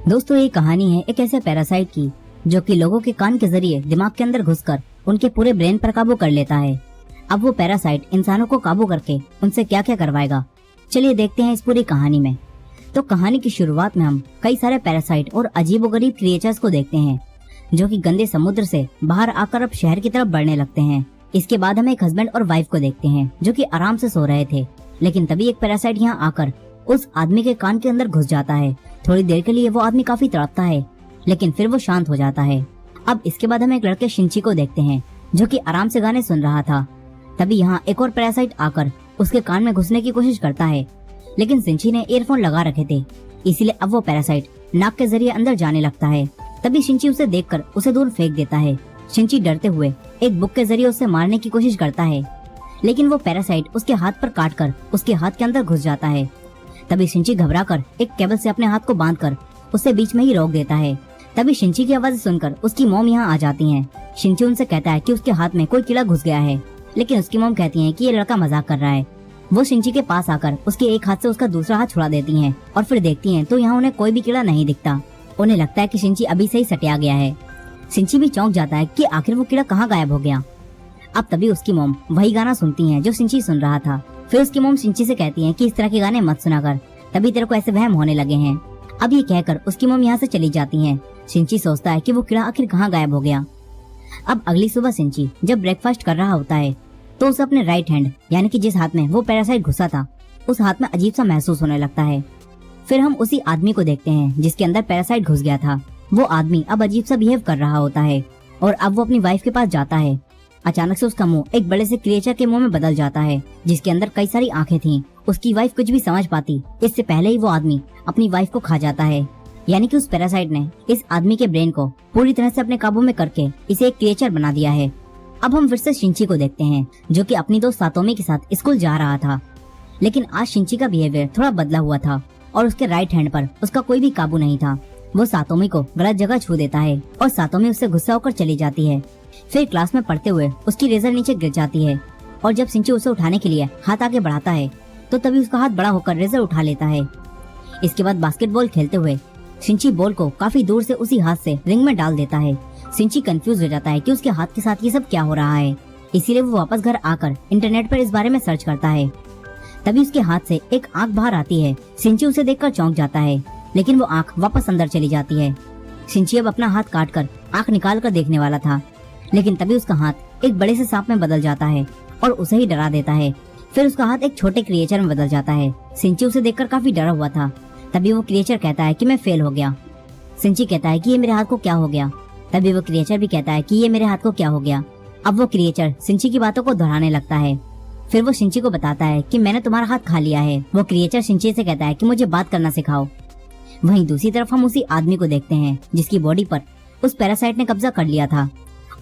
दोस्तों, ये कहानी है एक ऐसे पैरासाइट की जो कि लोगों के कान के जरिए दिमाग के अंदर घुसकर उनके पूरे ब्रेन पर काबू कर लेता है। अब वो पैरासाइट इंसानों को काबू करके उनसे क्या क्या करवाएगा, चलिए देखते हैं इस पूरी कहानी में। तो कहानी की शुरुआत में हम कई सारे पैरासाइट और अजीबोगरीब क्रिएचर्स को देखते हैं जो कि गंदे समुद्र से बाहर आकर अब शहर की तरफ बढ़ने लगते हैं। इसके बाद हम एक हस्बैंड और वाइफ को देखते हैं जो कि आराम से सो रहे थे, लेकिन तभी एक पैरासाइट यहाँ आकर उस आदमी के कान के अंदर घुस जाता है। थोड़ी देर के लिए वो आदमी काफी तड़पता है, लेकिन फिर वो शांत हो जाता है। अब इसके बाद हम एक लड़के शिंची को देखते हैं जो कि आराम से गाने सुन रहा था। तभी यहाँ एक और पैरासाइट आकर उसके कान में घुसने की कोशिश करता है, लेकिन शिंची ने ईयरफोन लगा रखे थे, इसीलिए अब वो पैरासाइट नाक के जरिए अंदर जाने लगता है। तभी शिंची उसे देखकर उसे दूर फेंक देता है। शिंची डरते हुए एक बुक के जरिए उसे मारने की कोशिश करता है, लेकिन वो पैरासाइट उसके हाथ पर काटकर उसके हाथ के अंदर घुस जाता है। तभी शिंची घबराकर एक केबल से अपने हाथ को बांधकर उसे बीच में ही रोक देता है। तभी शिंची की आवाज सुनकर उसकी मॉम यहाँ आ जाती हैं। शिंची उनसे कहता है कि उसके हाथ में कोई कीड़ा घुस गया है, लेकिन उसकी मॉम कहती है कि ये लड़का मजाक कर रहा है। वो शिंची के पास आकर उसके एक हाथ से उसका दूसरा हाथ छुड़ा देती हैं और फिर देखती हैं तो यहाँ उन्हें कोई भी कीड़ा नहीं दिखता। उन्हें लगता है कि शिंची अभी से ही सटिया गया है। शिंची भी चौंक जाता है कि आखिर वो कीड़ा कहाँ गायब हो गया। अब तभी उसकी मॉम वही गाना सुनती हैं जो शिंची सुन रहा था। फिर उसकी मॉम शिंची से कहती है कि इस तरह के गाने मत सुना कर, तभी तेरे को ऐसे वहम होने लगे हैं। अब ये कहकर उसकी मॉम यहाँ से चली जाती हैं। शिंची सोचता है कि वो कीड़ा आखिर कहाँ गायब हो गया। अब अगली सुबह शिंची जब ब्रेकफास्ट कर रहा होता है तो उसे अपने राइट हैंड यानी कि जिस हाथ में वो पैरासाइट घुसा था उस हाथ में अजीब सा महसूस होने लगता है। फिर हम उसी आदमी को देखते हैं जिसके अंदर पैरासाइट घुस गया था। वो आदमी अब अजीब सा बिहेव कर रहा होता है और अब वो अपनी वाइफ के पास जाता है। अचानक से उसका मुंह एक बड़े से क्रिएचर के मुंह में बदल जाता है जिसके अंदर कई सारी आंखें थीं। उसकी वाइफ कुछ भी समझ पाती इससे पहले ही वो आदमी अपनी वाइफ को खा जाता है। यानी कि उस पैरासाइट ने इस आदमी के ब्रेन को पूरी तरह से अपने काबू में करके इसे एक क्रिएचर बना दिया है। अब हम फिर से शिंची को देखते हैं जो कि अपनी दोस्त सातोमी के साथ स्कूल जा रहा था, लेकिन आज शिंची का बिहेवियर थोड़ा बदला हुआ था और उसके राइट हैंड पर उसका कोई भी काबू नहीं था। वो सातोमी को गलत जगह छू देता है और सातोमी उससे गुस्सा होकर चली जाती है। फिर क्लास में पढ़ते हुए उसकी रेजर नीचे गिर जाती है और जब शिंची उसे उठाने के लिए हाथ आगे बढ़ाता है तो तभी उसका हाथ बड़ा होकर रेजर उठा लेता है। इसके बाद बास्केटबॉल खेलते हुए शिंची बॉल को काफी दूर से उसी हाथ से रिंग में डाल देता है। शिंची कंफ्यूज हो जाता है कि उसके हाथ के साथ ये सब क्या हो रहा है, इसीलिए वो वापस घर आकर इंटरनेट पर इस बारे में सर्च करता है। तभी उसके हाथ से एक आंख बाहर आती है। शिंची उसे देखकर चौंक जाता है, लेकिन वो आंख वापस अंदर चली जाती है। शिंची अब अपना हाथ काटकर आंख निकाल कर देखने वाला था, लेकिन तभी उसका हाथ एक बड़े से सांप में बदल जाता है और उसे ही डरा देता है। फिर उसका हाथ एक छोटे क्रिएचर में बदल जाता है। शिंची उसे देखकर काफी डरा हुआ था। तभी वो क्रिएचर कहता है कि मैं फेल हो गया। शिंची कहता है कि ये मेरे हाथ को क्या हो गया। तभी वो क्रिएचर भी कहता है कि ये मेरे हाथ को क्या हो गया। अब वो क्रिएचर शिंची की बातों को दोहराने लगता है। फिर वो शिंची को बताता है कि मैंने तुम्हारा हाथ खा लिया है। वो क्रिएचर शिंची से कहता है कि मुझे बात करना सिखाओ। वहीं दूसरी तरफ हम उसी आदमी को देखते हैं जिसकी बॉडी पर उस पैरासाइट ने कब्जा कर लिया था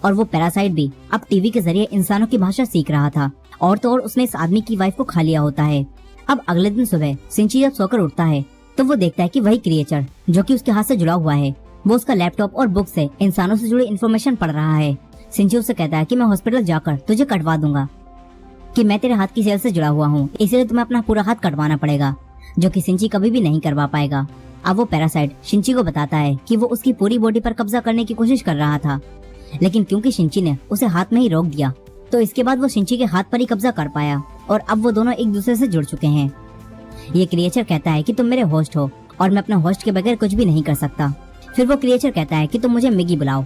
और वो पैरासाइट भी अब टीवी के जरिए इंसानों की भाषा सीख रहा था। और तो और उसने इस आदमी की वाइफ को खा लिया होता है। अब अगले दिन सुबह शिंची जब सोकर उठता है तो वो देखता है कि वही क्रिएचर जो कि उसके हाथ से जुड़ा हुआ है वो उसका लैपटॉप और बुक से इंसानों से जुड़ी इन्फॉर्मेशन पढ़ रहा है। शिंची उससे कहता है कि मैं हॉस्पिटल जाकर तुझे कटवा दूंगा, कि मैं तेरे हाथ की सेल से जुड़ा हुआ हूँ, इसलिए तुम्हें अपना पूरा हाथ कटवाना पड़ेगा, जो कि शिंची कभी भी नहीं करवा पाएगा। अब वो पैरासाइट शिंची को बताता है कि वो उसकी पूरी बॉडी पर कब्जा करने की कोशिश कर रहा था, लेकिन क्योंकि शिंची ने उसे हाथ में ही रोक दिया तो इसके बाद वो शिंची के हाथ पर ही कब्जा कर पाया और अब वो दोनों एक दूसरे से जुड़ चुके हैं। ये क्रिएचर कहता है कि तुम मेरे होस्ट हो और मैं अपने होस्ट के बगैर कुछ भी नहीं कर सकता। फिर वो क्रिएचर कहता है कि तुम मुझे मिगी बुलाओ।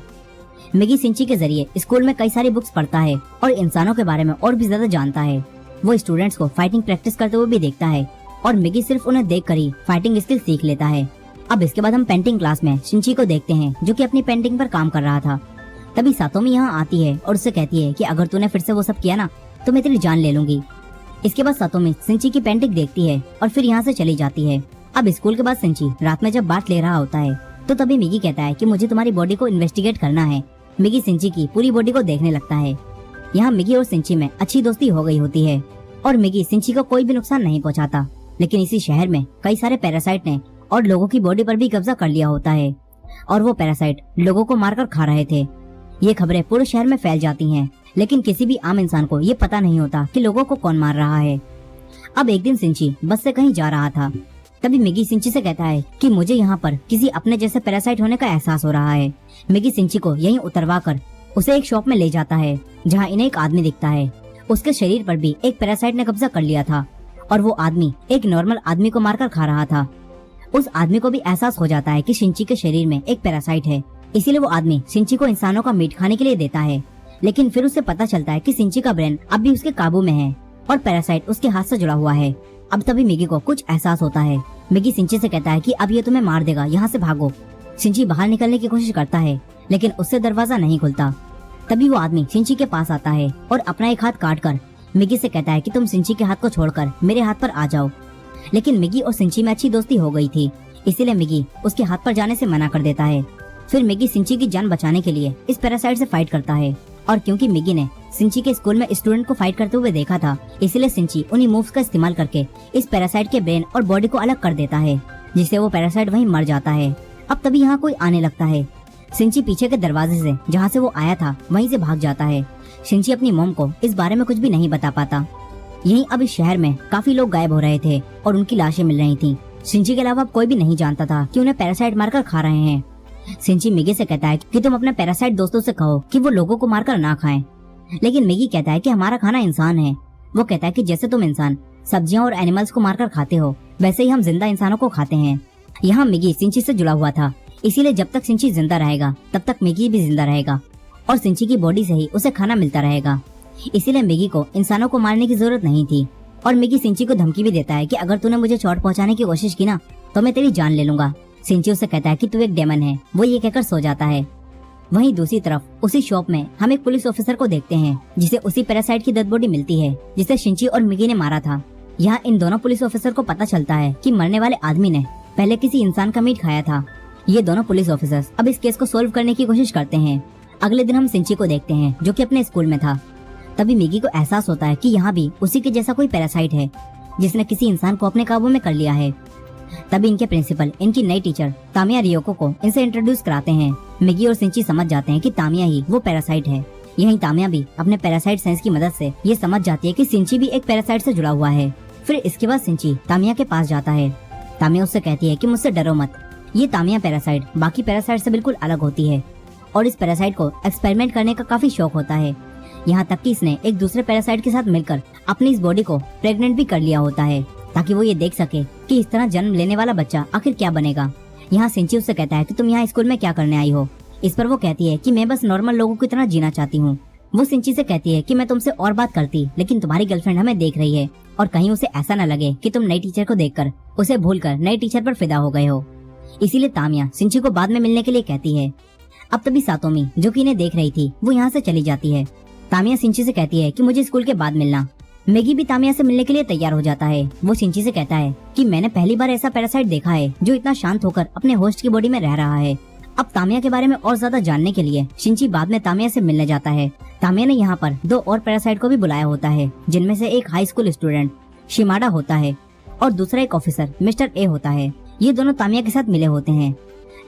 मिगी शिंची के जरिए स्कूल में कई सारी बुक्स पढ़ता है और इंसानों के बारे में और भी ज्यादा जानता है। वो स्टूडेंट्स को फाइटिंग प्रैक्टिस करते हुए भी देखता है और मिगी सिर्फ उन्हें देखकर ही फाइटिंग स्किल सीख लेता है। अब इसके बाद हम पेंटिंग क्लास में शिंची को देखते हैं जो कि अपनी पेंटिंग पर काम कर रहा था। तभी सातोमी यहाँ आती है और उससे कहती है कि अगर तूने फिर से वो सब किया ना तो मैं तेरी जान ले लूंगी। इसके बाद सातोमी शिंची की पेंटिंग देखती है और फिर यहाँ से चली जाती है। अब स्कूल के बाद शिंची रात में जब बात ले रहा होता है तो तभी मिगी कहता है कि मुझे तुम्हारी बॉडी को इन्वेस्टिगेट करना है। मिगी शिंची की पूरी बॉडी को देखने लगता है। यहाँ मिगी और शिंची में अच्छी दोस्ती हो गई होती है और मिगी शिंची को कोई भी नुकसान नहीं पहुँचाता, लेकिन इसी शहर में कई सारे पैरासाइट ने और लोगों की बॉडी पर भी कब्जा कर लिया होता है और वो पैरासाइट लोगों को मारकर खा रहे थे। ये खबरें पूरे शहर में फैल जाती हैं, लेकिन किसी भी आम इंसान को ये पता नहीं होता कि लोगों को कौन मार रहा है। अब एक दिन शिंची बस से कहीं जा रहा था तभी मिगी सिंची से कहता है कि मुझे यहाँ पर किसी अपने जैसे पैरासाइट होने का एहसास हो रहा है। मिगी सिंची को यहीं उतरवा कर उसे एक शॉप में ले जाता है जहाँ इन्हें एक आदमी दिखता है। उसके शरीर पर भी एक पैरासाइट ने कब्जा कर लिया था और वो आदमी एक नॉर्मल आदमी को मारकर खा रहा था। उस आदमी को भी एहसास हो जाता है कि शिंची के शरीर में एक पैरासाइट है, इसीलिए वो आदमी शिंची को इंसानों का मीट खाने के लिए देता है। लेकिन फिर उसे पता चलता है कि शिंची का ब्रेन अब भी उसके काबू में है और पैरासाइट उसके हाथ से जुड़ा हुआ है। अब तभी मिगी को कुछ एहसास होता है। मिगी शिंची से कहता है कि अब ये तुम्हें मार देगा, यहाँ से भागो। शिंची बाहर निकलने की कोशिश करता है लेकिन उससे दरवाजा नहीं खुलता। तभी वो आदमी शिंची के पास आता है और अपना एक हाथ काट कर मिगी से कहता है कि तुम शिंची के हाथ को छोड़कर मेरे हाथ पर आ जाओ। लेकिन मिगी और शिंची में अच्छी दोस्ती हो गई थी, इसीलिए मिगी उसके हाथ पर जाने से मना कर देता है। फिर मिगी शिंची की जान बचाने के लिए इस पैरासाइट से फाइट करता है और क्योंकि मिगी ने शिंची के स्कूल में स्टूडेंट को फाइट करते हुए देखा था, इसलिए शिंची उन्हीं मूव्स का इस्तेमाल करके इस पैरासाइट के ब्रेन और बॉडी को अलग कर देता है, जिससे वो पैरासाइट वहीं मर जाता है। अब तभी यहाँ कोई आने लगता है। शिंची पीछे के दरवाजे से जहाँ से वो आया था वहीं से भाग जाता है। शिंची अपनी मॉम को इस बारे में कुछ भी नहीं बता पाता। यहीं अब इस शहर में काफी लोग गायब हो रहे थे और उनकी लाशें मिल रही थीं। शिंची के अलावा अब कोई भी नहीं जानता था कि उन्हें पैरासाइट मारकर खा रहे हैं। शिंची मिगी से कहता है कि तुम अपने पैरासाइट दोस्तों से कहो कि वो लोगों को मारकर ना खाएं। लेकिन मिगी कहता है कि हमारा खाना इंसान है। वो कहता है कि जैसे तुम इंसान सब्जियां और एनिमल्स को मारकर खाते हो, वैसे ही हम जिंदा इंसानों को खाते हैं। यहाँ मिगी शिंची से जुड़ा हुआ था, इसीलिए जब तक शिंची जिंदा रहेगा तब तक मिगी भी जिंदा रहेगा और शिंची की बॉडी से ही उसे खाना मिलता रहेगा। इसीलिए मिगी को इंसानों को मारने की जरूरत नहीं थी। और मिगी शिंची को धमकी भी देता है कि अगर तूने मुझे चोट पहुंचाने की कोशिश की ना तो मैं तेरी जान ले लूंगा। शिंची उसे कहता है कि तू एक डेमन है। वो ये कहकर सो जाता है। वहीं दूसरी तरफ उसी शॉप में हम एक पुलिस ऑफिसर को देखते हैं जिसे उसी पैरासाइट की डेड बॉडी मिलती है जिसे शिंची और मिगी ने मारा था। यहाँ इन दोनों पुलिस ऑफिसर को पता चलता है कि मरने वाले आदमी ने पहले किसी इंसान का मीट खाया था। ये दोनों पुलिस ऑफिसर्स अब इस केस को सोल्व करने की कोशिश करते हैं। अगले दिन हम शिंची को देखते हैं जो कि अपने स्कूल में था। तभी मिगी को एहसास होता है कि यहाँ भी उसी के जैसा कोई पैरासाइट है जिसने किसी इंसान को अपने काबू में कर लिया है। तभी इनके प्रिंसिपल इनकी नई टीचर तामिया रियोको को इनसे इंट्रोड्यूस कराते हैं। मिगी और शिंची समझ जाते हैं कि तामिया ही वो पैरासाइट है। यहीं तामिया भी अपने पैरासाइट सेंस की मदद से ये समझ जाती है कि शिंची भी एक पैरासाइट से जुड़ा हुआ है। फिर इसके बाद शिंची तामिया के पास जाता है। तामिया उससे कहती है कि मुझसे डरो मत, ये तामिया पैरासाइट बाकी पैरासाइट से बिल्कुल अलग होती है और इस पैरासाइट को एक्सपेरिमेंट करने का काफी शौक होता है। यहाँ तक कि इसने एक दूसरे पैरासाइट के साथ मिलकर अपनी इस बॉडी को प्रेग्नेंट भी कर लिया होता है ताकि वो ये देख सके कि इस तरह जन्म लेने वाला बच्चा आखिर क्या बनेगा। यहाँ शिंची उससे कहता है कि तुम यहाँ स्कूल में क्या करने आई हो। इस पर वो कहती है कि मैं बस नॉर्मल लोगों की तरह जीना चाहती हूँ। वो शिंची से कहती है कि मैं तुमसे और बात करती लेकिन तुम्हारी गर्लफ्रेंड हमें देख रही है और कहीं उसे ऐसा न लगे कि तुम नई टीचर को देखकर उसे भूलकर नई टीचर पर फिदा हो गए हो। इसीलिए तामिया शिंची को बाद में मिलने के लिए कहती है। अब तभी सातोमी जो कि इन्हें देख रही थी वो यहाँ से चली जाती है। तामिया शिंची से कहती है कि मुझे स्कूल के बाद मिलना। मिगी भी तामिया से मिलने के लिए तैयार हो जाता है। वो शिंची से कहता है कि मैंने पहली बार ऐसा पैरासाइट देखा है जो इतना शांत होकर अपने होस्ट की बॉडी में रह रहा है। अब तामिया के बारे में और ज्यादा जानने के लिए शिंची बाद में तामिया से मिलने जाता है। तामिया ने यहाँ पर 2 और पैरासाइट को भी बुलाया होता है जिनमें से एक हाई स्कूल स्टूडेंट शिमाडा होता है और दूसरा एक ऑफिसर मिस्टर ए होता है। ये दोनों तामिया के साथ मिले होते हैं।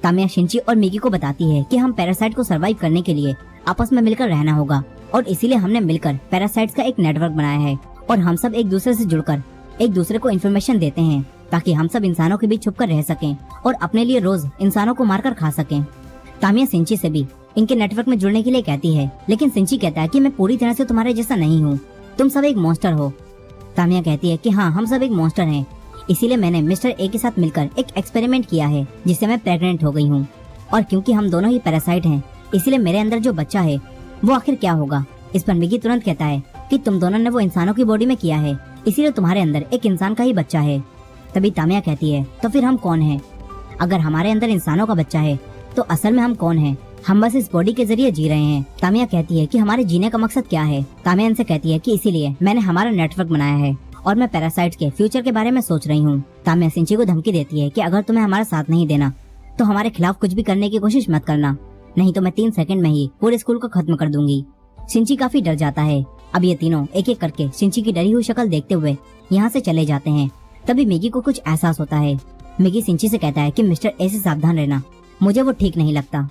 तामिया शिंची और मिगी को बताती है कि हम पैरासाइट को सरवाइव करने के लिए आपस में मिलकर रहना होगा और इसीलिए हमने मिलकर पैरासाइट्स का एक नेटवर्क बनाया है और हम सब एक दूसरे से जुड़कर एक दूसरे को इन्फॉर्मेशन देते हैं ताकि हम सब इंसानों के बीच छुपकर रह सकें और अपने लिए रोज इंसानों को मारकर खा सकें। तामिया शिंची से भी इनके नेटवर्क में जुड़ने के लिए कहती है लेकिन शिंची कहता है कि मैं पूरी तरह से तुम्हारे जैसा नहीं हूँ, तुम सब एक मॉन्स्टर हो। तामिया कहती है कि हाँ हम सब एक मॉन्स्टर हैं, इसीलिए मैंने मिस्टर ए के साथ मिलकर एक एक्सपेरिमेंट किया है जिससे मैं प्रेग्नेंट हो गई हूँ और क्योंकि हम दोनों ही पैरासाइट हैं इसीलिए मेरे अंदर जो बच्चा है वो आखिर क्या होगा। इस पर मिगी तुरंत कहता है कि तुम दोनों ने वो इंसानों की बॉडी में किया है इसीलिए तुम्हारे अंदर एक इंसान का ही बच्चा है। तभी तामिया कहती है तो फिर हम कौन हैं? अगर हमारे अंदर इंसानों का बच्चा है तो असल में हम कौन हैं? हम बस इस बॉडी के जरिए जी रहे हैं। तामिया कहती है कि हमारे जीने का मकसद क्या है? तामिया इनसे कहती है कि इसीलिए मैंने हमारा नेटवर्क बनाया है और मैं पैरासाइट्स के फ्यूचर के बारे में सोच रही हूँ। तामिया शिंची को धमकी देती है कि अगर तुम्हें हमारा साथ नहीं देना तो हमारे खिलाफ कुछ भी करने की कोशिश मत करना, नहीं तो मैं 3 सेकंड में ही पूरे स्कूल को खत्म कर दूंगी। शिंची काफी डर जाता है। अब ये तीनों एक एक करके शिंची की डरी हुई शक्ल देखते हुए यहाँ से चले जाते हैं। तभी मिगी को कुछ एहसास होता है। मिगी शिंची से कहता है कि मिस्टर ए से सावधान रहना, मुझे वो ठीक नहीं लगता।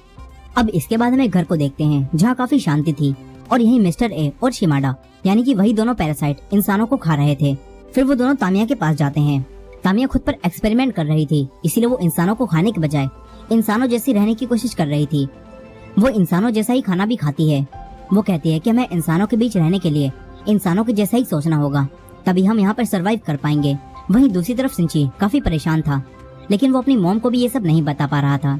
अब इसके बाद हमें घर को देखते हैं जहाँ काफी शांति थी और यही मिस्टर ए और शिमाडा यानी कि वही दोनों पैरासाइट इंसानों को खा रहे थे। फिर वो दोनों तामिया के पास जाते हैं। तामिया खुद पर एक्सपेरिमेंट कर रही थी, इसीलिए वो इंसानों को खाने के बजाय इंसानों जैसी रहने की कोशिश कर रही थी। वो इंसानों जैसा ही खाना भी खाती है। वो कहती है कि हमें इंसानों के बीच रहने के लिए इंसानों के जैसा ही सोचना होगा, तभी हम यहाँ पर सरवाइव कर पाएंगे। वहीं दूसरी तरफ सिंची काफी परेशान था, लेकिन वो अपनी मॉम को भी ये सब नहीं बता पा रहा था।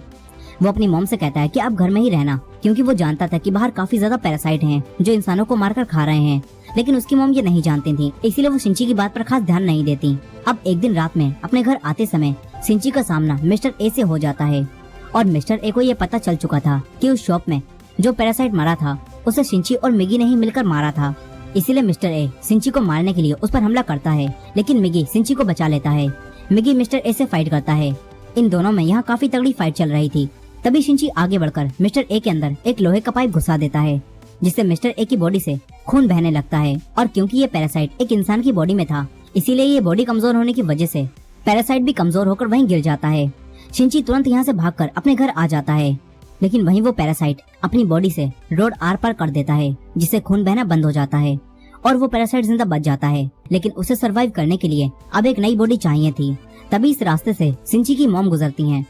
वो अपनी मॉम से कहता है कि आप घर में ही रहना, क्योंकि वो जानता था कि बाहर काफी ज्यादा पैरासाइट हैं जो इंसानों को मारकर खा रहे हैं। लेकिन उसकी मॉम ये नहीं जानती थी, इसीलिए वो सिंची की बात पर खास ध्यान नहीं देती। अब एक दिन रात में अपने घर आते समय सिंची का सामना मिस्टर ए से हो जाता है, और मिस्टर ए को ये पता चल चुका था कि उस शॉप में जो पैरासाइट मारा था उसे सिंची और मिगी ने ही मिलकर मारा था। इसीलिए मिस्टर ए सिंची को मारने के लिए उस पर हमला करता है, लेकिन मिगी सिंची को बचा लेता है। मिगी मिस्टर ए से फाइट करता है। इन दोनों में यहाँ काफी तगड़ी फाइट चल रही थी। तभी सिंची आगे बढ़कर मिस्टर ए के अंदर एक लोहे का पाइप घुसा देता है, जिससे मिस्टर ए की बॉडी से खून बहने लगता है। और क्योंकि ये पैरासाइट एक इंसान की बॉडी में था, इसीलिए ये बॉडी कमजोर होने की वजह से पैरासाइट भी कमजोर होकर वहीं गिर जाता है। सिंची तुरंत यहाँ से भागकर अपने घर आ जाता है, लेकिन वहीं वो पैरासाइट अपनी बॉडी से रोड आर पार कर देता है, जिससे खून बहना बंद हो जाता है और वो पैरासाइट जिंदा बच जाता है। लेकिन उसे सरवाइव करने के लिए अब एक नई बॉडी चाहिए थी। तभी इस रास्ते से सिंची की मॉम गुजरती हैं,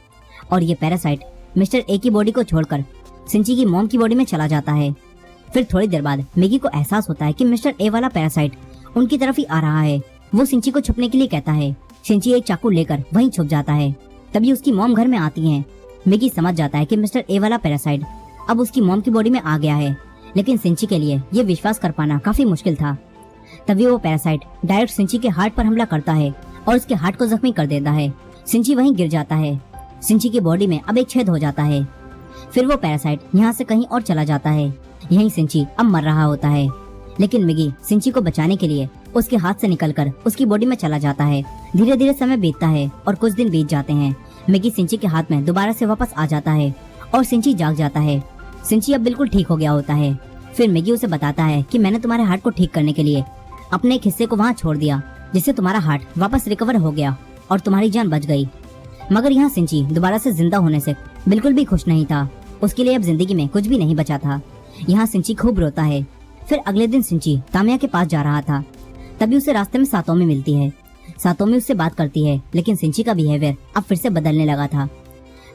और ये पैरासाइट मिस्टर ए की बॉडी को छोड़कर सिंची की मॉम की बॉडी में चला जाता है। फिर थोड़ी देर बाद मिगी को एहसास होता है कि मिस्टर ए वाला पैरासाइट उनकी तरफ ही आ रहा है। वो सिंची को छुपने के लिए कहता है। सिंची एक चाकू लेकर वहीं छुप जाता है। तभी उसकी मॉम घर में आती हैं। मिगी समझ जाता है कि मिस्टर ए वाला पैरासाइट अब उसकी मॉम की बॉडी में आ गया है, लेकिन सिंची के लिए ये विश्वास कर पाना काफी मुश्किल था। तभी वो पैरासाइट डायरेक्ट सिंची के हार्ट पर हमला करता है और उसके हार्ट को जख्मी कर देता है। सिंची वहीं गिर जाता है। सिंची की बॉडी में अब एक छेद हो जाता है। फिर वो पैरासाइट यहाँ से कहीं और चला जाता है। यहीं सिंची अब मर रहा होता है, लेकिन मिगी सिंची को बचाने के लिए उसके हाथ से निकलकर उसकी बॉडी में चला जाता है। धीरे धीरे समय बीतता है और कुछ दिन बीत जाते हैं। मिगी सिंची के हाथ में दोबारा से वापस आ जाता है और सिंची जाग जाता है। सिंची अब बिल्कुल ठीक हो गया होता है। फिर मिगी उसे बताता है कि मैंने तुम्हारे हार्ट को ठीक करने के लिए अपने एक हिस्से को वहाँ छोड़ दिया, जिससे तुम्हारा हार्ट वापस रिकवर हो गया और तुम्हारी जान बच गई। मगर यहाँ सिंची दोबारा से जिंदा होने से बिल्कुल भी खुश नहीं था। उसके लिए अब जिंदगी में कुछ भी नहीं बचा था। यहाँ सिंची खूब रोता है। फिर अगले दिन सिंची तामिया के पास जा रहा था। तभी उसे रास्ते में सातोमी मिलती है। सातोमी उससे बात करती है, लेकिन सिंची का बिहेवियर अब फिर से बदलने लगा था।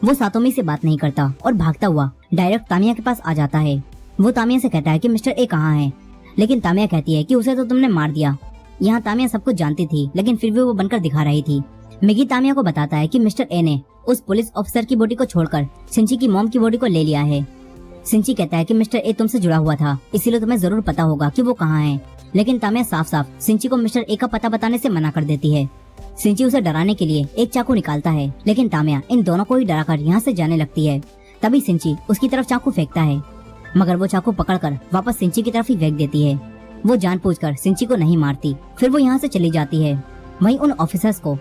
वो सातोमी से बात नहीं करता और भागता हुआ डायरेक्ट तामिया के पास आ जाता है। वो तामिया से कहता है कि मिस्टर ए कहाँ है, लेकिन तामिया कहती है कि उसे तो तुमने मार दिया। यहाँ तामिया सब कुछ जानती थी, लेकिन फिर भी वो बनकर दिखा रही थी। मिगी तामिया को बताता है कि मिस्टर ए ने उस पुलिस ऑफिसर की बॉडी को छोड़कर सिंची की मॉम की बॉडी को ले लिया है। सिंची कहता है कि मिस्टर ए तुमसे जुड़ा हुआ था, इसीलिए तुम्हें जरूर पता होगा कि वो कहाँ है। लेकिन तामिया साफ साफ सिंची को मिस्टर ए का पता बताने से मना कर देती है। सिंची उसे डराने के लिए एक चाकू निकालता है, लेकिन तामिया इन दोनों को ही डराकर यहाँ से जाने लगती है। तभी सिंची उसकी तरफ चाकू फेंकता है, मगर वो चाकू पकड़कर वापस सिंची की तरफ ही फेंक देती है। वो जानबूझकर सिंची को नहीं मारती। फिर वो यहाँ से चली जाती है। वहीं उन ऑफिसर्स को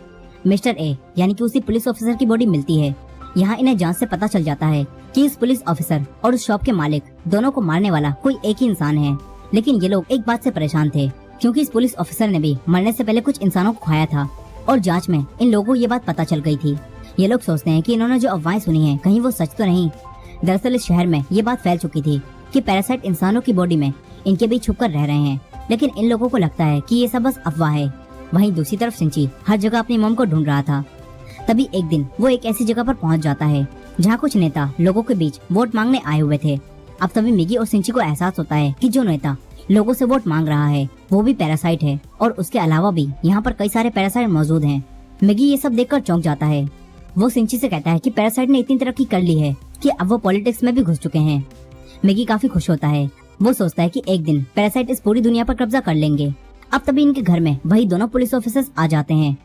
मिस्टर ए यानी कि उसी पुलिस ऑफिसर की बॉडी मिलती है। यहाँ इन्हें जांच से पता चल जाता है कि इस पुलिस ऑफिसर और उस शॉप के मालिक दोनों को मारने वाला कोई एक ही इंसान है। लेकिन ये लोग एक बात से परेशान थे, क्योंकि इस पुलिस ऑफिसर ने भी मरने से पहले कुछ इंसानों को खाया था और जांच में इन लोगों को ये बात पता चल गई थी। ये लोग सोचते हैं कि इन्होंने जो अफवाहें सुनी हैं कहीं वो सच तो नहीं। दरअसल इस शहर में ये बात फैल चुकी थी कि पैरासाइट इंसानों की बॉडी में इनके बीच छुपकर रह रहे हैं, लेकिन इन लोगों को लगता है कि ये सब बस अफवाह है। वहीं दूसरी तरफ सिंची हर जगह अपनी मॉम को ढूंढ रहा था। तभी एक दिन वो एक ऐसी जगह पर पहुंच जाता है जहाँ कुछ नेता लोगों के बीच वोट मांगने आए हुए थे। अब तभी मिगी और सिंची को एहसास होता है कि जो नेता लोगों से वोट मांग रहा है वो भी पैरासाइट है, और उसके अलावा भी यहाँ पर कई सारे पैरासाइट मौजूद हैं। मिगी ये सब देखकर चौंक जाता है। वो सिंची से कहता है कि पैरासाइट ने इतनी तरक्की कर ली है कि अब वो पॉलिटिक्स में भी घुस चुके हैं। मिगी काफी खुश होता है। वो सोचता है कि एक दिन पैरासाइट इस पूरी दुनिया पर कब्जा कर लेंगे। अब तभी इनके घर में वही दोनों पुलिस ऑफिसर्स आ जाते हैं।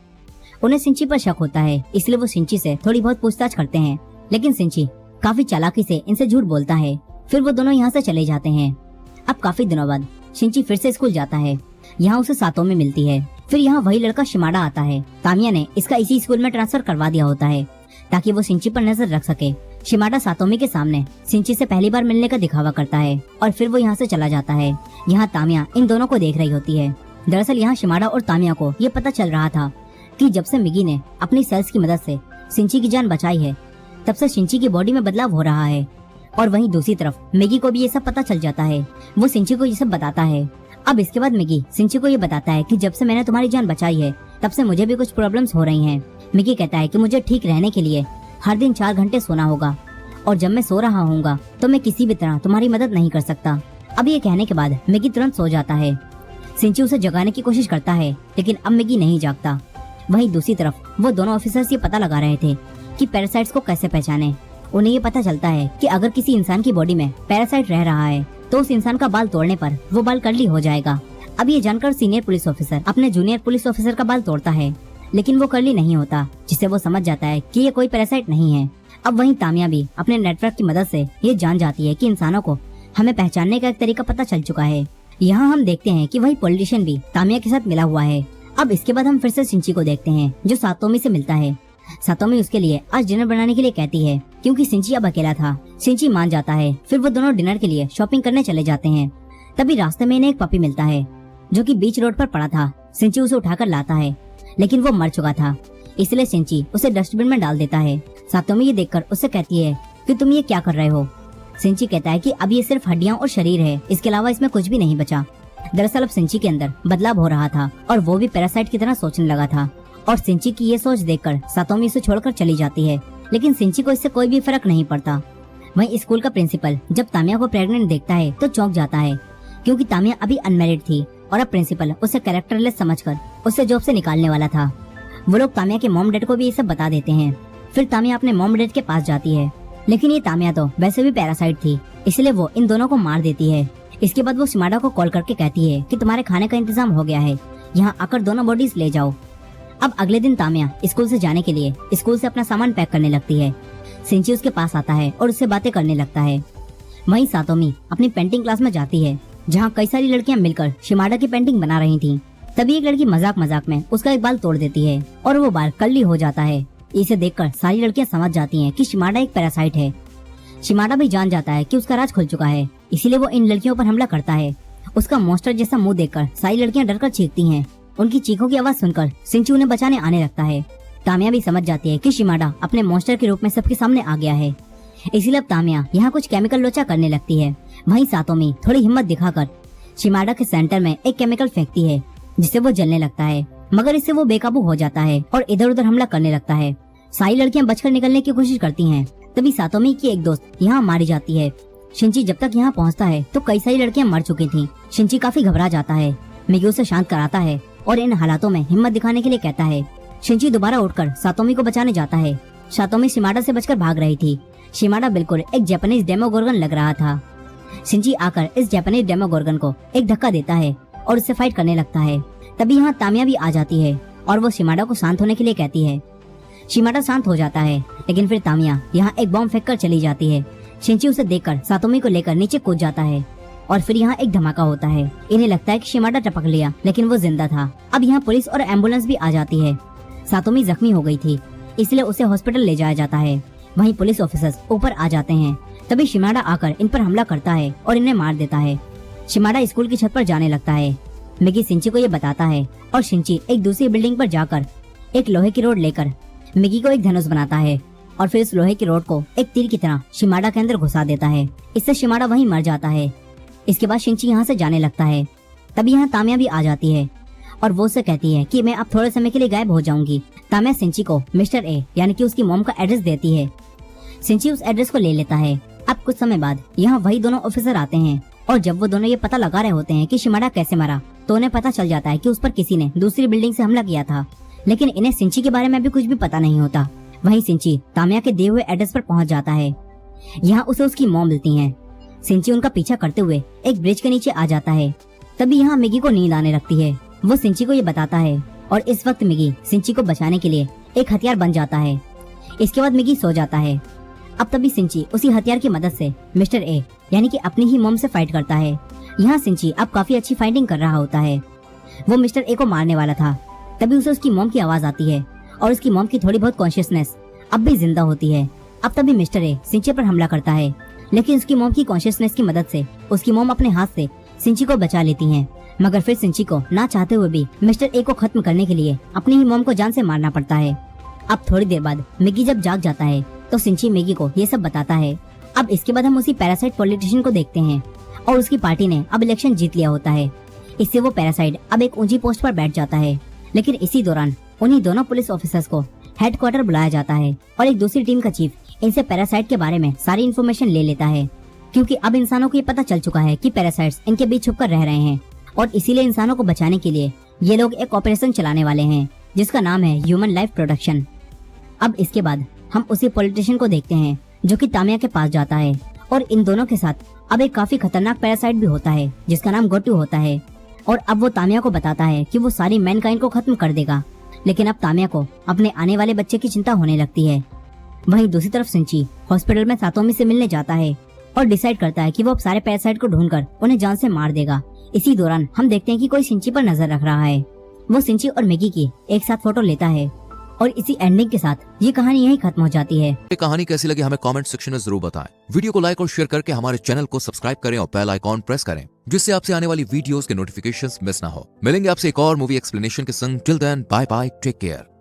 उन्हें सिंची पर शक होता है, इसलिए वो सिंची से थोड़ी बहुत पूछताछ करते हैं, लेकिन सिंची काफी चालाकी से इनसे झूठ बोलता है। फिर वो दोनों यहाँ से चले जाते हैं। अब काफी दिनों बाद सिंची फिर से स्कूल जाता है। यहाँ उसे सातोमी मिलती है। फिर यहाँ वही लड़का शिमाडा आता है। तामिया ने इसका इसी स्कूल में ट्रांसफर करवा दिया होता है ताकि वो सिंची पर नजर रख सके। शिमाडा सातोमी के सामने सिंची से पहली बार मिलने का दिखावा करता है और फिर वो यहाँ से चला जाता है। यहाँ तामिया इन दोनों को देख रही होती है। दरअसल यहाँ शिमाडा और तामिया को ये पता चल रहा था कि जब से मिगी ने अपनी सेल्स की मदद से सिंची की जान बचाई है, तब से सिंची की बॉडी में बदलाव हो रहा है। और वहीं दूसरी तरफ मिगी को भी ये सब पता चल जाता है। वो सिंची को ये सब बताता है। अब इसके बाद मिगी सिंची को ये बताता है कि जब से मैंने तुम्हारी जान बचाई है, तब से मुझे भी कुछ प्रॉब्लम्स हो रही हैं। मिकी कहता है कि मुझे ठीक रहने के लिए हर दिन 4 घंटे सोना होगा और जब मैं सो रहा होऊंगा तो मैं किसी भी तरह तुम्हारी मदद नहीं कर सकता। अब ये कहने के बाद मिकी तुरंत सो जाता है। सिंची उसे जगाने की कोशिश करता है लेकिन अब मिकी नहीं जागता। वहीं दूसरी तरफ वो दोनों ऑफिसर्स ये पता लगा रहे थे कि पैरासाइट्स को कैसे पहचाने। उन्हें ये पता चलता है कि अगर किसी इंसान की बॉडी में पैरासाइट रह रहा है तो उस इंसान का बाल तोड़ने पर वो बाल कर्ली हो जाएगा। अब ये जानकर सीनियर पुलिस ऑफिसर अपने जूनियर पुलिस ऑफिसर का बाल तोड़ता है लेकिन वो कर्ली नहीं होता, जिससे वो समझ जाता है कि ये कोई पैरासाइट नहीं है। अब वहीं तामिया भी अपने नेटवर्क की मदद से ये जान जाती है कि इंसानों को हमें पहचानने का एक तरीका पता चल चुका है। यहाँ हम देखते हैं कि वही पॉलिटिशियन भी तामिया के साथ मिला हुआ है। अब इसके बाद हम फिर से सिंची को देखते हैं जो सातोमी से मिलता है। सातोमी उसके लिए आज डिनर बनाने के लिए कहती है क्योंकि सिंची अब अकेला था। सिंची मान जाता है। फिर वो दोनों डिनर के लिए शॉपिंग करने चले जाते हैं। तभी रास्ते में इन्हें एक पपी मिलता है जो कि बीच रोड पर पड़ा था। सिंची उसे उठाकर लाता है लेकिन वो मर चुका था, इसलिए सिंची उसे डस्टबिन में डाल देता है। सातोमी ये देखकर उससे कहती है कि तुम ये क्या कर रहे हो। सिंची कहता है कि अब ये सिर्फ हड्डियां और शरीर है, इसके अलावा इसमें कुछ भी नहीं बचा। दरअसल अब सिंची के अंदर बदलाव हो रहा था और वो भी पैरासाइट की तरह सोचने लगा था। और सिंची की ये सोच देखकर सातोमी उसे छोड़कर चली जाती है लेकिन सिंची को इससे कोई भी फर्क नहीं पड़ता। वहीं स्कूल का प्रिंसिपल जब तामिया को प्रेग्नेंट देखता है तो चौंक जाता है क्योंकि तामिया अभी अनमैरिड थी और अब प्रिंसिपल उसे कैरेक्टरलेस समझकर उसे जॉब से निकालने वाला था। वो लोग तामिया के मॉम डैड को भी ये सब बता देते हैं। फिर तामिया अपने मॉम डैड के पास जाती है लेकिन ये तामिया तो वैसे भी पैरासाइट थी, इसलिए वो इन दोनों को मार देती है। इसके बाद वो शिमाडा को कॉल करके कहती है कि तुम्हारे खाने का इंतजाम हो गया है, यहाँ आकर दोनों बॉडीज ले जाओ। अब अगले दिन तामिया स्कूल से जाने के लिए स्कूल से अपना सामान पैक करने लगती है। सिंची उसके पास आता है और उससे बातें करने लगता है। वहीं सातोमी अपनी पेंटिंग क्लास में जाती है जहाँ कई सारी लड़कियां मिलकर शिमाडा की पेंटिंग बना रही थीं। तभी एक लड़की मजाक मजाक में उसका एक बाल तोड़ देती है और वो बाल कर्ली हो जाता है। इसे देखकर सारी लड़कियां समझ जाती हैं कि शिमाडा एक पैरासाइट है। शिमाडा भी जान जाता है कि उसका राज खुल चुका है, इसीलिए वो इन लड़कियों पर हमला करता है। उसका मॉन्स्टर जैसा मुंह देखकर सारी लड़कियां डरकर चीखती हैं। उनकी चीखों की आवाज सुनकर सिंची उन्हें बचाने आने लगता है। तामिया भी समझ जाती है कि शिमाडा अपने मॉन्स्टर के रूप में सबके सामने आ गया है, इसीलिए अब तामिया यहाँ कुछ केमिकल लोचा करने लगती है। वहीं सातोमी थोड़ी हिम्मत दिखाकर शिमाडा के सेंटर में एक केमिकल फेंकती है जिससे वो जलने लगता है, मगर इससे वो बेकाबू हो जाता है और इधर उधर हमला करने लगता है। सारी लड़कियां बचकर निकलने की कोशिश करती हैं। तभी सातोमी की एक दोस्त यहाँ मारी जाती है। शिंची जब तक यहाँ पहुँचता है तो कई सारी लड़कियां मर चुकी थीं। शिंची काफी घबरा जाता है। मिगी उसे शांत कराता है और इन हालातों में हिम्मत दिखाने के लिए कहता है। शिंची दोबारा उठकर सातोमी को बचाने जाता है। सातोमी शिमाडा से बचकर भाग रही थी। शिमाडा बिल्कुल एक जापानीज डेमोगोर्गन लग रहा था। शिंची आकर इस जापानीज डेमोगोर्गन को एक धक्का देता है और उससे फाइट करने लगता है। तभी यहाँ तामिया भी आ जाती है और वो शिमाडा को शांत होने के लिए कहती है। शिमाडा शांत हो जाता है लेकिन फिर तामिया यहाँ एक बॉम्ब फेंककर चली जाती है। शिंची उसे देखकर सातोमी को लेकर नीचे कूद जाता है और फिर यहाँ एक धमाका होता है। इन्हें लगता है कि शिमाडा टपक लिया लेकिन वो जिंदा था। अब यहाँ पुलिस और एम्बुलेंस भी आ जाती है। सातोमी जख्मी हो गई थी इसलिए उसे हॉस्पिटल ले जाया जाता है। वहीं पुलिस ऑफिसर्स ऊपर आ जाते हैं। तभी शिमाडा आकर इन पर हमला करता है और इन्हें मार देता है। शिमाडा स्कूल की छत पर जाने लगता है। मिगी सिंची को ये बताता है और शिंची एक दूसरी बिल्डिंग पर जाकर एक लोहे की रोड लेकर मिगी को एक धनुष बनाता है और फिर इस लोहे की रोड को एक तीर की तरह शिमाडा के अंदर घुसा देता है। इससे शिमाडा वहीं मर जाता है। इसके बाद शिंची यहाँ से जाने लगता है। तभी यहाँ तामिया भी आ जाती है और वो उससे कहती है कि मैं अब थोड़े समय के लिए गायब हो जाऊंगी। तामिया सिंची को मिस्टर ए यानी कि उसकी मॉम का एड्रेस देती है। सिंची उस एड्रेस को ले लेता है। अब कुछ समय बाद यहाँ वही दोनों ऑफिसर आते हैं और जब वो दोनों ये पता लगा रहे होते हैं कि शिमाडा कैसे मरा तो उन्हें पता चल जाता है कि उस पर किसी ने दूसरी बिल्डिंग से हमला किया था, लेकिन इन्हें सिंची के बारे में भी कुछ भी पता नहीं होता। वहीं सिंची तामिया के दिए हुए एड्रेस पर पहुंच जाता है। यहाँ उसे उसकी मॉम मिलती है। सिंची उनका पीछा करते हुए एक ब्रिज के नीचे आ जाता है। तभी यहाँ मिगी को नींद आने लगती है। वो सिंची को ये बताता है और इस वक्त मिगी सिंची को बचाने के लिए एक हथियार बन जाता है। इसके बाद मिगी सो जाता है। अब तभी सिंची उसी हथियार की मदद से मिस्टर ए यानी कि अपनी ही मॉम से फाइट करता है। यहाँ सिंची अब काफी अच्छी फाइटिंग कर रहा होता है। वो मिस्टर ए को मारने वाला था। तभी उसे उसकी मॉम की आवाज आती है और उसकी मॉम की थोड़ी बहुत कॉन्शियसनेस अब भी जिंदा होती है। अब तभी मिस्टर ए सिंची पर हमला करता है, लेकिन उसकी मॉम की कॉन्शियसनेस की मदद से उसकी मॉम अपने हाथ से सिंची को बचा लेती हैं। मगर फिर सिंची को ना चाहते हुए भी मिस्टर ए को खत्म करने के लिए अपनी ही मॉम को जान से मारना पड़ता है। अब थोड़ी देर बाद मिगी जब जाग जाता है तो सिंची मिगी को ये सब बताता है। अब इसके बाद हम उसी पैरासाइट पॉलिटिशियन को देखते हैं और उसकी पार्टी ने अब इलेक्शन जीत लिया होता है। इससे वो पैरासाइट अब एक ऊंची पोस्ट पर बैठ जाता है। लेकिन इसी दौरान उन्हीं दोनों पुलिस ऑफिसर्स को हेडक्वार्टर बुलाया जाता है और एक दूसरी टीम का चीफ इनसे पैरासाइट के बारे में सारी इन्फॉर्मेशन ले लेता है, क्योंकि अब इंसानों को ये पता चल चुका है कि पैरासाइट्स इनके बीच छुपकर रह रहे हैं और इसीलिए इंसानों को बचाने के लिए ये लोग एक ऑपरेशन चलाने वाले हैं जिसका नाम है ह्यूमन लाइफ प्रोडक्शन। अब इसके बाद हम उसी पॉलिटिशियन को देखते हैं जो कि तामिया के पास जाता है और इन दोनों के साथ अब एक काफी खतरनाक पैरासाइट भी होता है जिसका नाम गोटू होता है। और अब वो तामिया को बताता है कि वो सारी मैनकाइंड को खत्म कर देगा, लेकिन अब तामिया को अपने आने वाले बच्चे की चिंता होने लगती है। वहीं दूसरी तरफ सिंची हॉस्पिटल में सातोमी से मिलने जाता है और डिसाइड करता है कि वो अब सारे पैरासाइट को ढूंढकर उन्हें जान से मार देगा। इसी दौरान हम देखते हैं कि कोई सिंची पर नजर रख रहा है। वो सिंची और मैगी की एक साथ फोटो लेता है और इसी एंडिंग के साथ ये कहानी यहीं खत्म हो जाती है। ये कहानी कैसी लगी हमें कमेंट सेक्शन में जरूर बताएं। वीडियो को लाइक और शेयर करके हमारे चैनल को सब्सक्राइब करें और बेल आइकॉन प्रेस करें, जिससे आपसे आने वाली वीडियोस के नोटिफिकेशंस मिस ना हो। मिलेंगे आपसे एक और मूवी एक्सप्लेनेशन के संग। Till then bye bye, take care.